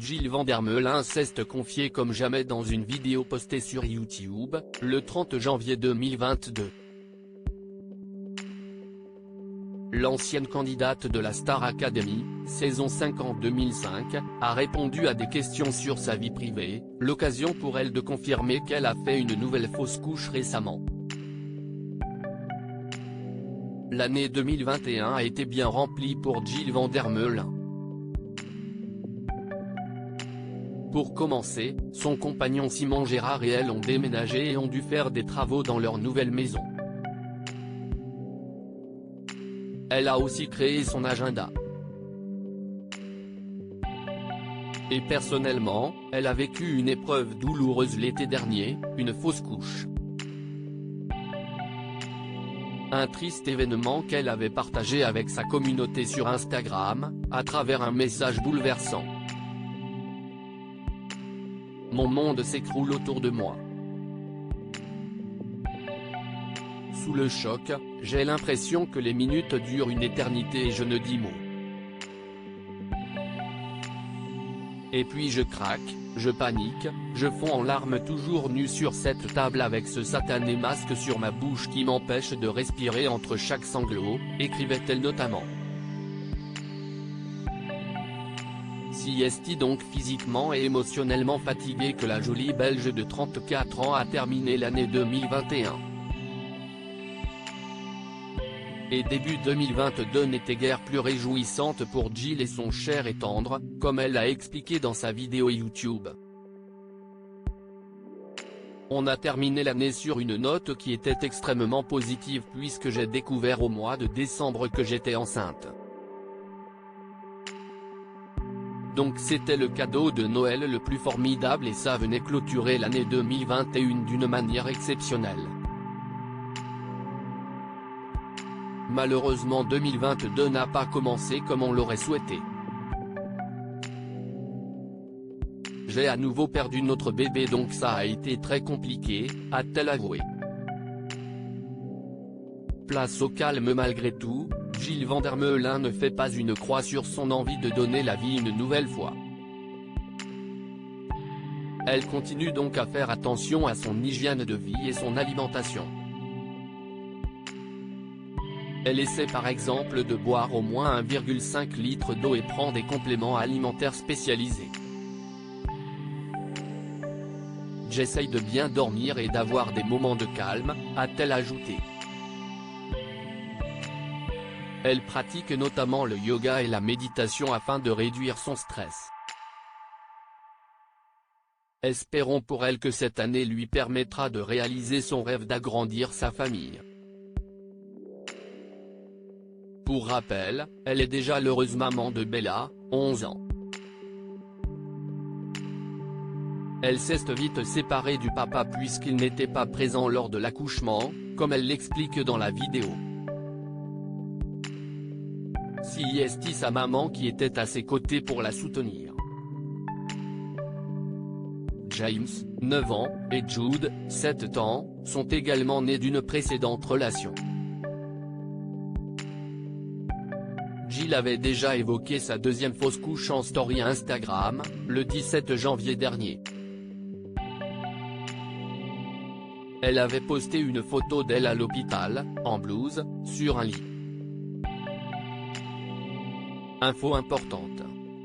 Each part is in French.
Jill Vandermeulen s'est confiée comme jamais dans une vidéo postée sur YouTube, le 30 janvier 2022. L'ancienne candidate de la Star Academy, saison 5 en 2005, a répondu à des questions sur sa vie privée, l'occasion pour elle de confirmer qu'elle a fait une nouvelle fausse couche récemment. L'année 2021 a été bien remplie pour Jill Vandermeulen. Pour commencer, son compagnon Simon Gérard et elle ont déménagé et ont dû faire des travaux dans leur nouvelle maison. Elle a aussi créé son agenda. Et personnellement, elle a vécu une épreuve douloureuse l'été dernier, une fausse couche. Un triste événement qu'elle avait partagé avec sa communauté sur Instagram, à travers un message bouleversant. Mon monde s'écroule autour de moi. Sous le choc, j'ai l'impression que les minutes durent une éternité et je ne dis mot. Et puis je craque, je panique, je fonds en larmes toujours nu sur cette table avec ce satané masque sur ma bouche qui m'empêche de respirer entre chaque sanglot, écrivait-elle notamment. Si est donc physiquement et émotionnellement fatiguée que la jolie Belge de 34 ans a terminé l'année 2021. Et début 2022 n'était guère plus réjouissante pour Jill et son cher et tendre, comme elle l'a expliqué dans sa vidéo YouTube. On a terminé l'année sur une note qui était extrêmement positive puisque j'ai découvert au mois de décembre que j'étais enceinte. Donc c'était le cadeau de Noël le plus formidable et ça venait clôturer l'année 2021 d'une manière exceptionnelle. Malheureusement 2022 n'a pas commencé comme on l'aurait souhaité. J'ai à nouveau perdu notre bébé donc ça a été très compliqué, a-t-elle avoué. Place au calme malgré tout, Jill Vandermeulen ne fait pas une croix sur son envie de donner la vie une nouvelle fois. Elle continue donc à faire attention à son hygiène de vie et son alimentation. Elle essaie par exemple de boire au moins 1,5 litre d'eau et prend des compléments alimentaires spécialisés. J'essaye de bien dormir et d'avoir des moments de calme, a-t-elle ajouté. Elle pratique notamment le yoga et la méditation afin de réduire son stress. Espérons pour elle que cette année lui permettra de réaliser son rêve d'agrandir sa famille. Pour rappel, elle est déjà l'heureuse maman de Bella, 11 ans. Elle s'est vite séparée du papa puisqu'il n'était pas présent lors de l'accouchement, comme elle l'explique dans la vidéo. Si est sa maman qui était à ses côtés pour la soutenir. James, 9 ans, et Jude, 7 ans, sont également nés d'une précédente relation. Jill avait déjà évoqué sa deuxième fausse couche en story Instagram, le 17 janvier dernier. Elle avait posté une photo d'elle à l'hôpital, en blouse, sur un lit. Info importante.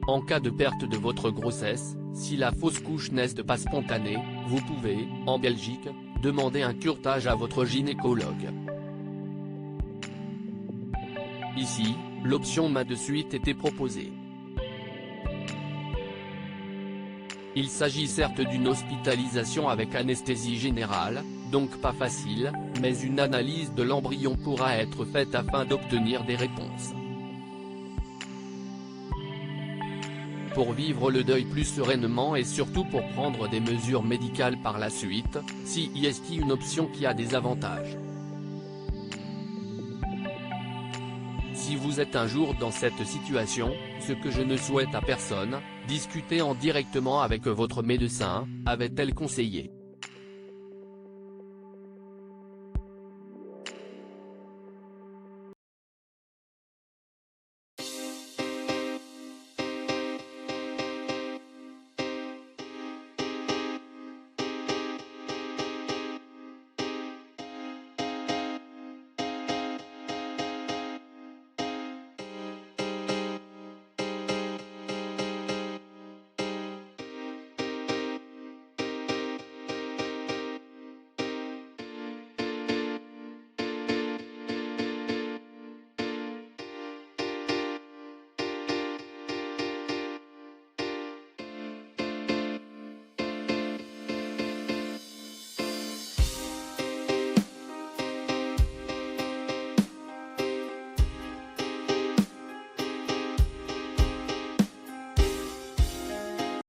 En cas de perte de votre grossesse, si la fausse couche n'est pas spontanée, vous pouvez, en Belgique, demander un curetage à votre gynécologue. Ici, l'option m'a de suite été proposée. Il s'agit certes d'une hospitalisation avec anesthésie générale, donc pas facile, mais une analyse de l'embryon pourra être faite afin d'obtenir des réponses. Pour vivre le deuil plus sereinement et surtout pour prendre des mesures médicales par la suite, si est une option qui a des avantages. Si vous êtes un jour dans cette situation, ce que je ne souhaite à personne, discutez en directement avec votre médecin, avait-elle conseillé.